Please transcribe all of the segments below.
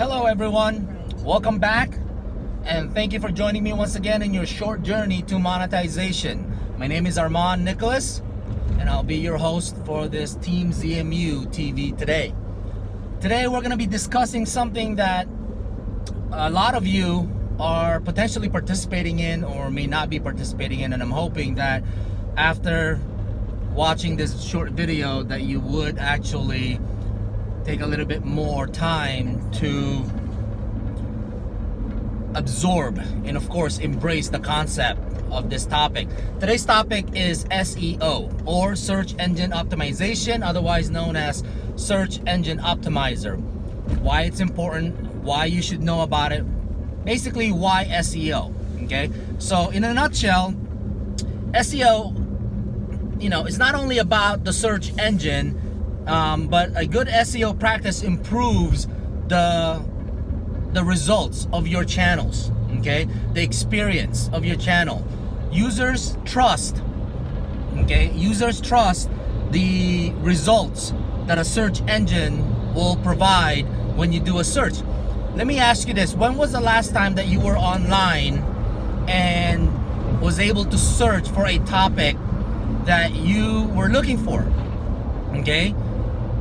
Hello everyone, welcome back and thank you for joining me once again in your short journey to monetization. My name is Armand Nicholas and I'll be your host for this Team ZMU TV today. Today we're going to be discussing something that a lot of you are potentially participating in or may not be participating in, and I'm hoping that after watching this short video that you would actually take a little bit more time to absorb and of course embrace the concept of this topic. Today's topic is SEO, or search engine optimization, otherwise known as search engine optimizer. Why it's important, why you should know about it, basically why SEO. Okay, so in a nutshell, SEO, it's not only about the search engine, but a good SEO practice improves the results of your channels, okay? The experience of your channel. Users trust, okay? Users trust the results that a search engine will provide when you do a search. Let me ask you this. When was the last time that you were online and was able to search for a topic that you were looking for? Okay?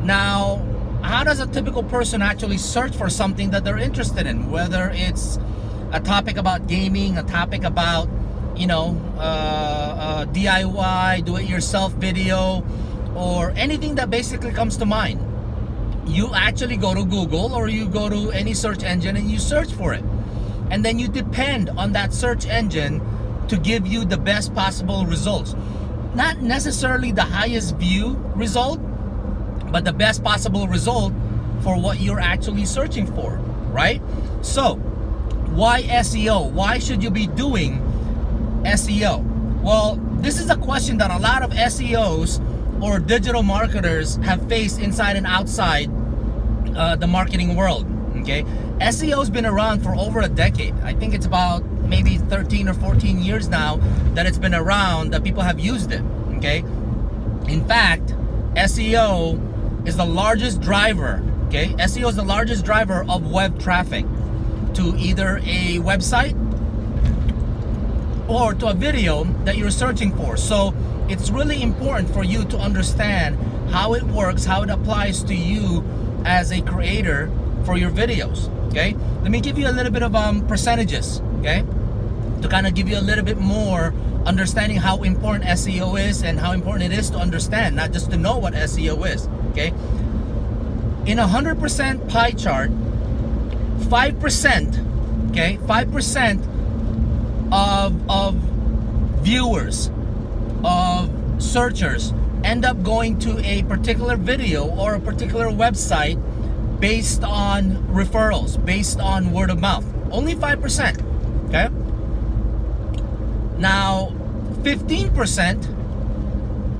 Now, how does a typical person actually search for something that they're interested in? Whether it's a topic about gaming, a topic about, DIY, do-it-yourself video, or anything that basically comes to mind. You actually go to Google or you go to any search engine and you search for it. And then you depend on that search engine to give you the best possible results. Not necessarily the highest view result, but the best possible result for what you're actually searching for, right? So, why SEO? Why should you be doing SEO? Well, this is a question that a lot of SEOs or digital marketers have faced inside and outside the marketing world, okay? SEO has been around for over a decade. I think it's about maybe 13 or 14 years now that it's been around, that people have used it, okay? In fact, SEO is the largest driver, okay? SEO is the largest driver of web traffic to either a website or to a video that you're searching for. So it's really important for you to understand how it works, how it applies to you as a creator for your videos, okay? Let me give you a little bit of percentages, okay? To kind of give you a little bit more understanding how important SEO is and how important it is to understand, not just to know what SEO is, okay? In a 100% pie chart, 5%, okay, 5% of viewers, of searchers end up going to a particular video or a particular website based on referrals, based on word of mouth. Only 5%, okay? Now, 15%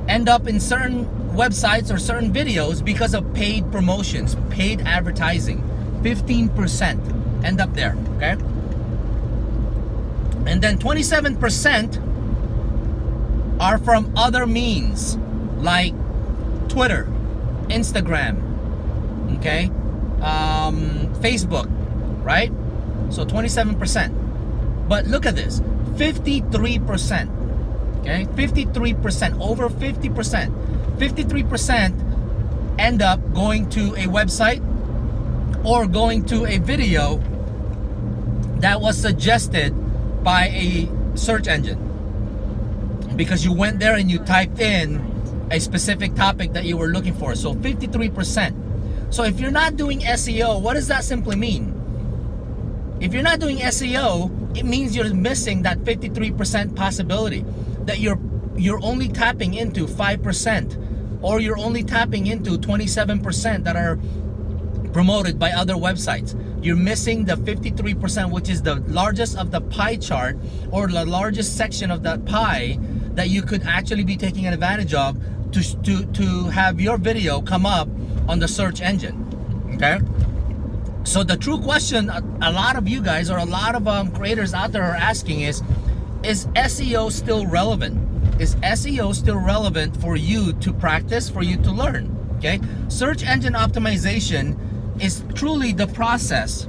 end up in certain websites or certain videos because of paid promotions, paid advertising. 15% end up there, okay? And then 27% are from other means like Twitter, Instagram, okay? Facebook, right? So 27%. But look at this, 53%, okay? 53%, over 50%. 53% end up going to a website or going to a video that was suggested by a search engine, because you went there and you typed in a specific topic that you were looking for. So 53%. So if you're not doing SEO, what does that simply mean? If you're not doing SEO, it means you're missing that 53% possibility, that you're only tapping into 5%, or you're only tapping into 27% that are promoted by other websites. You're missing the 53%, which is the largest of the pie chart, or the largest section of that pie that you could actually be taking advantage of to have your video come up on the search engine, okay? So the true question a lot of you guys, or a lot of creators out there are asking is SEO still relevant? Is SEO still relevant for you to practice, for you to learn? Okay, search engine optimization is truly the process.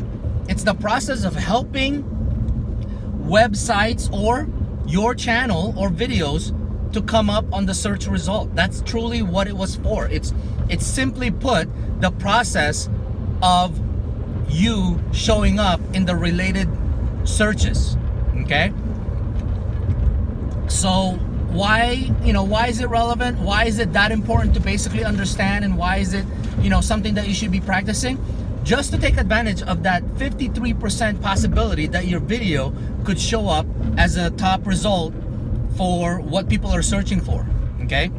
It's the process of helping websites or your channel or videos to come up on the search result. That's truly what it was for. It's simply put, the process of you showing up in the related searches. Okay? So why is it relevant? Why is it that important to basically understand, and why is it, something that you should be practicing? Just to take advantage of that 53% possibility that your video could show up as a top result for what people are searching for. Okay?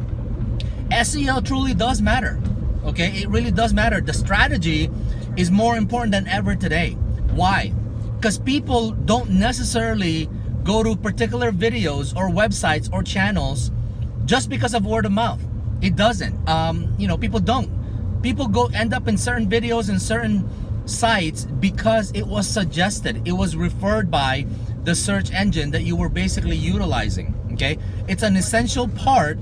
SEO truly does matter. Okay? It really does matter. The strategy is more important than ever today. Why? Because people don't necessarily go to particular videos or websites or channels just because of word of mouth. It doesn't. People don't. People end up in certain videos and certain sites because it was suggested. It was referred by the search engine that you were basically utilizing. Okay, it's an essential part,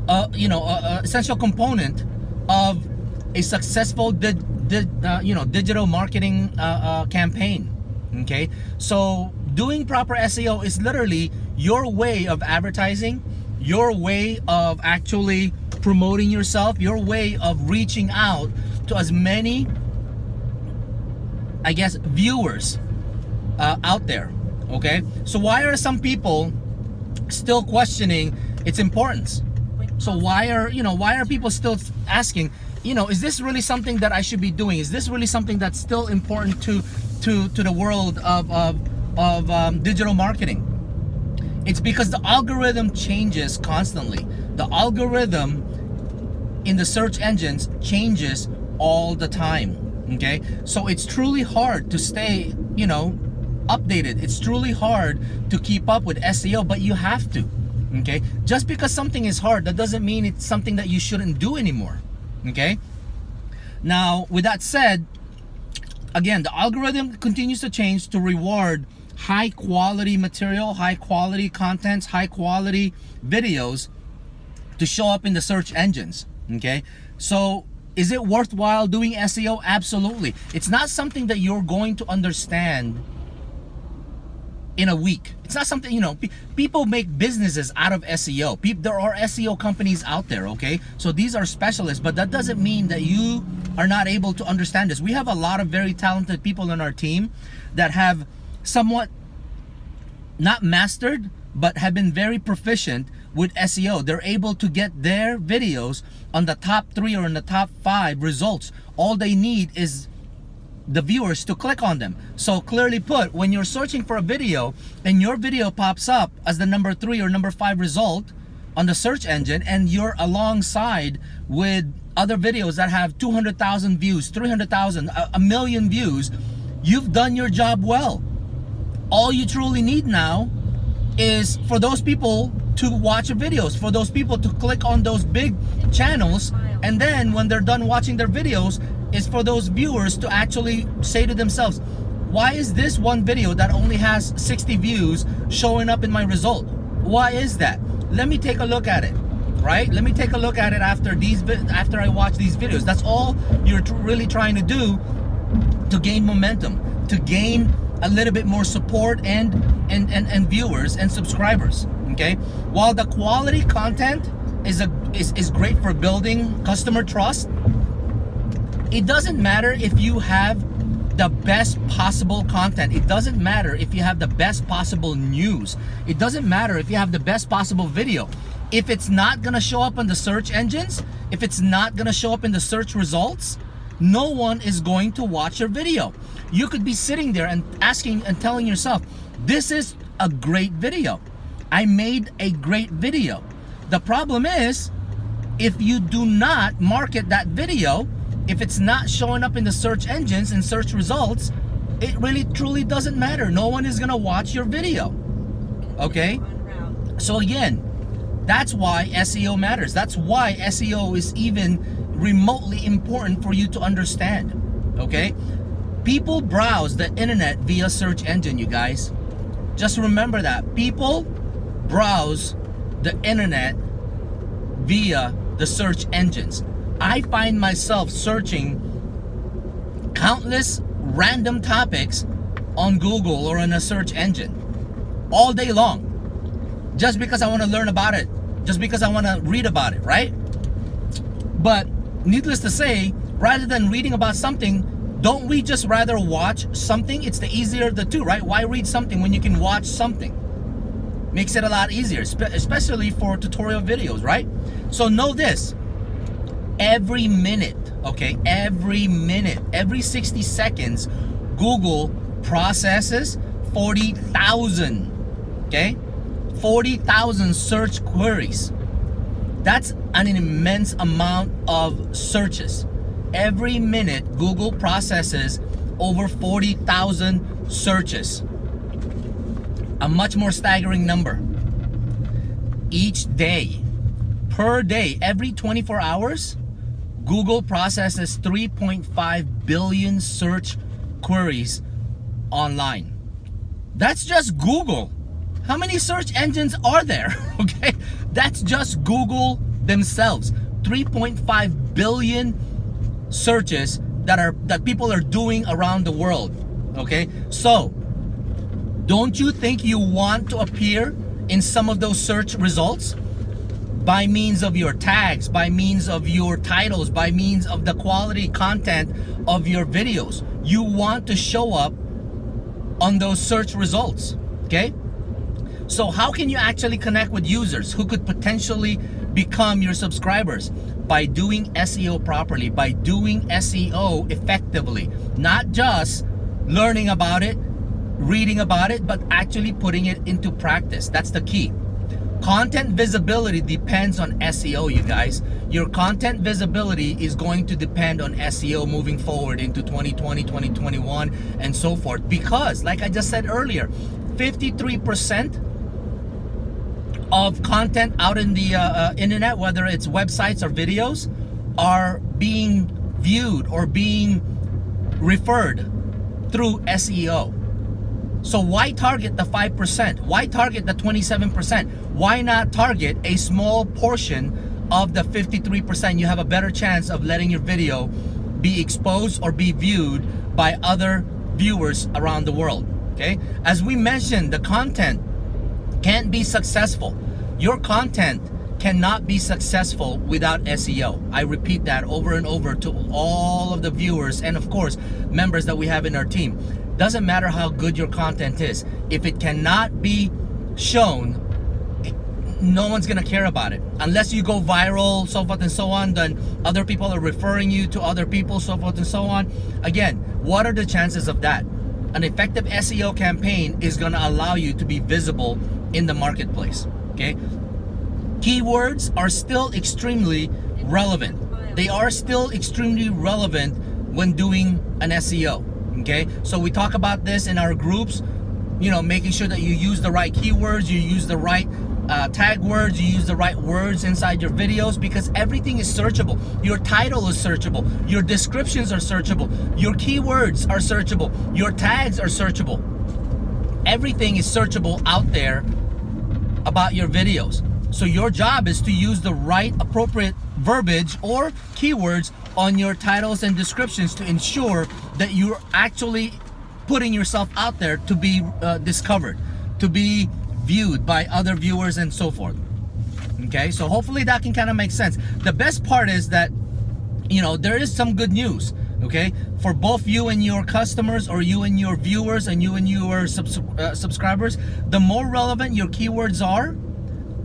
essential component of a successful digital marketing campaign. Okay, so doing proper SEO is literally your way of advertising, your way of actually promoting yourself, your way of reaching out to as many, viewers out there. Okay, so why are some people still questioning its importance? So why are people still asking, is this really something that I should be doing? Is this really something that's still important to the world of digital marketing? It's because the algorithm changes constantly. The algorithm in the search engines changes all the time. Okay, so it's truly hard to stay, updated. It's truly hard to keep up with SEO, but you have to. Okay, just because something is hard, that doesn't mean it's something that you shouldn't do anymore. Okay, now with that said, again, the algorithm continues to change to reward high quality material, high quality contents, high quality videos to show up in the search engines. Okay, so is it worthwhile doing SEO? Absolutely. It's not something that you're going to understand in a week. It's not something, people make businesses out of SEO. There are SEO companies out there, okay? So these are specialists, but that doesn't mean that you are not able to understand this. We have a lot of very talented people on our team that have somewhat not mastered, but have been very proficient with SEO. They're able to get their videos on the top 3 or in the top 5 results. All they need is the viewers to click on them. So clearly put, when you're searching for a video and your video pops up as the number 3 or number 5 result on the search engine, and you're alongside with other videos that have 200,000 views, 300,000, a million views, you've done your job well. All you truly need now is for those people to watch your videos, for those people to click on those big channels, and then when they're done watching their videos, is for those viewers to actually say to themselves, why is this one video that only has 60 views showing up in my result? Why is that? Let me take a look at it, right? Let me take a look at it after I watch these videos. That's all you're really trying to do to gain momentum, to gain a little bit more support and viewers and subscribers. Okay, while the quality content is great for building customer trust, it doesn't matter if you have the best possible content. It doesn't matter if you have the best possible news. It doesn't matter if you have the best possible video. If it's not gonna show up on the search engines, if it's not gonna show up in the search results, no one is going to watch your video. You could be sitting there and asking and telling yourself, this is a great video. I made a great video. The problem is, if you do not market that video, if it's not showing up in the search engines and search results, it really truly doesn't matter. No one is gonna watch your video. Okay? So again, that's why SEO matters. That's why SEO is even remotely important for you to understand. Okay? People browse the internet via search engine, you guys. Just remember that. People browse the internet via the search engines. I find myself searching countless random topics on Google or in a search engine all day long, just because I want to learn about it, just because I want to read about it, right? But needless to say, rather than reading about something, don't we just rather watch something? It's the easier of the two, right? Why read something when you can watch something? Makes it a lot easier, especially for tutorial videos, right? So know this, every minute, okay, every minute, every 60 seconds, Google processes 40,000, okay? 40,000 search queries. That's an immense amount of searches. Every minute, Google processes over 40,000 searches. A much more staggering number. Each day, per day, every 24 hours, Google processes 3.5 billion search queries online. That's just Google. How many search engines are there? Okay, that's just Google themselves. 3.5 billion searches that people are doing around the world. Okay, so don't you think you want to appear in some of those search results by means of your tags, by means of your titles, by means of the quality content of your videos? You want to show up on those search results, okay? So how can you actually connect with users who could potentially become your subscribers? By doing SEO properly, by doing SEO effectively, not just learning about it, reading about it, but actually putting it into practice. That's the key. Content visibility depends on SEO, you guys. Your content visibility is going to depend on SEO moving forward into 2020, 2021, and so forth. Because, like I just said earlier, 53% of content out in the internet, whether it's websites or videos, are being viewed or being referred through SEO. So why target the 5%? Why target the 27%? Why not target a small portion of the 53%? You have a better chance of letting your video be exposed or be viewed by other viewers around the world, okay? As we mentioned, the content can't be successful. Your content cannot be successful without SEO. I repeat that over and over to all of the viewers and of course members that we have in our team. Doesn't matter how good your content is. If it cannot be shown, no one's gonna care about it. Unless you go viral, so forth and so on, then other people are referring you to other people, so forth and so on. Again, what are the chances of that? An effective SEO campaign is gonna allow you to be visible in the marketplace, okay? Keywords are still extremely relevant. They are still extremely relevant when doing an SEO, okay? So we talk about this in our groups, you know, making sure that you use the right keywords, you use the right tag words, you use the right words inside your videos, because everything is searchable. Your title is searchable, your descriptions are searchable, your keywords are searchable, your tags are searchable. Everything is searchable out there about your videos. So your job is to use the right appropriate verbiage or keywords on your titles and descriptions to ensure that you're actually putting yourself out there to be discovered, to be viewed by other viewers and so forth. Okay, so hopefully that can kind of make sense. The best part is that, you know, there is some good news, okay, for both you and your customers, or you and your viewers and you and your subscribers. The more relevant your keywords are,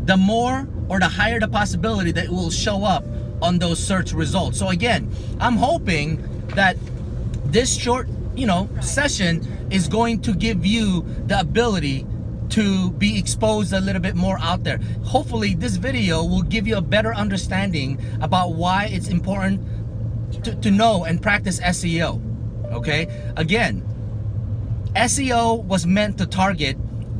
the more or the higher the possibility that it will show up on those search results. So again, I'm hoping that this short, you know, session is going to give you the ability to be exposed a little bit more out there. Hopefully this video will give you a better understanding about why it's important to know and practice SEO, okay? Again, SEO was meant to target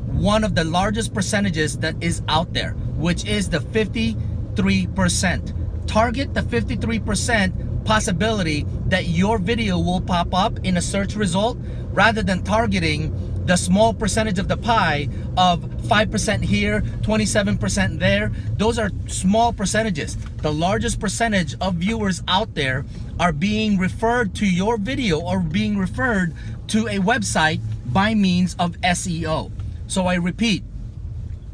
one of the largest percentages that is out there, which is the 53%. Target the 53% possibility that your video will pop up in a search result, rather than targeting the small percentage of the pie of 5% here, 27% there. Those are small percentages. The largest percentage of viewers out there are being referred to your video or being referred to a website by means of SEO. So I repeat,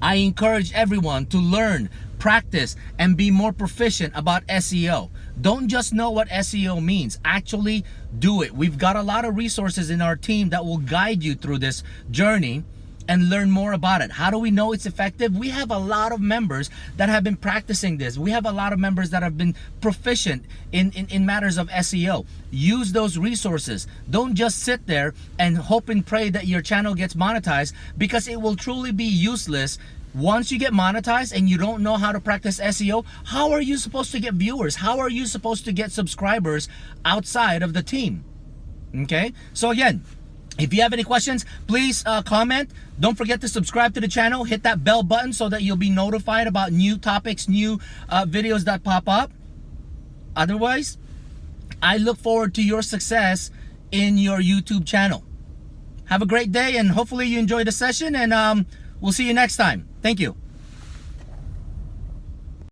I encourage everyone to learn, practice, and be more proficient about SEO. Don't just know what SEO means, actually do it. We've got a lot of resources in our team that will guide you through this journey and learn more about it. How do we know it's effective? We have a lot of members that have been practicing this. We have a lot of members that have been proficient in matters of SEO. Use those resources. Don't just sit there and hope and pray that your channel gets monetized, because it will truly be useless. Once you get monetized and you don't know how to practice SEO, how are you supposed to get viewers? How are you supposed to get subscribers outside of the team? Okay, so again, if you have any questions, please comment. Don't forget to subscribe to the channel. Hit that bell button so that you'll be notified about new topics, new videos that pop up. Otherwise, I look forward to your success in your YouTube channel. Have a great day, and hopefully you enjoyed the session, and we'll see you next time. Thank you.